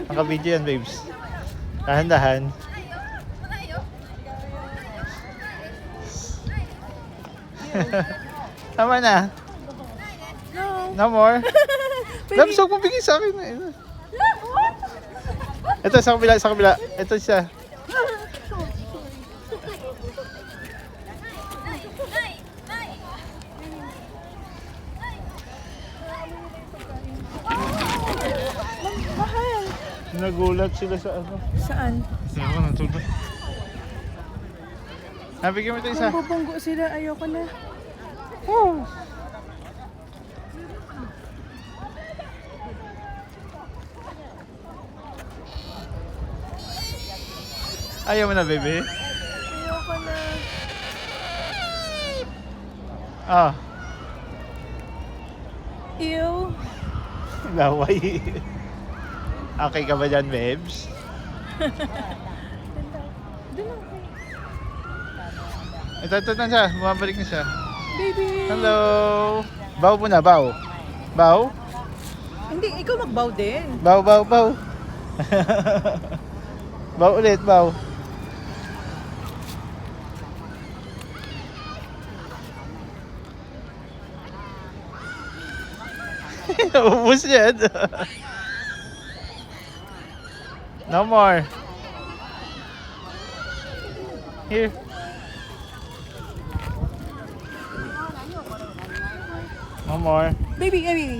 Naka-video yan, babes. Dahan-dahan. Tama na. No. No more. Labs, huwag mo bigay sa akin. Ito, sa kabila, sa kabila. Ito siya. Mahal. Nagulat sila sa ano. Saan? Ako natulog. Nabigyan mo ito isa. Bubunggo sila. Ayoko na. Oh. Ayaw mo na, baby? Ayoko na. Ah, Ew. laway. Okay ka ba dyan, babes? Ito na siya. Bumabalik na siya. Baby. Hello. Bow muna, bow. Bow? Hindi, ikaw magbaw din. Bow, bow, bow. Bow ulit, bow. Ubus yan. No more. Here. No more. Baby, baby.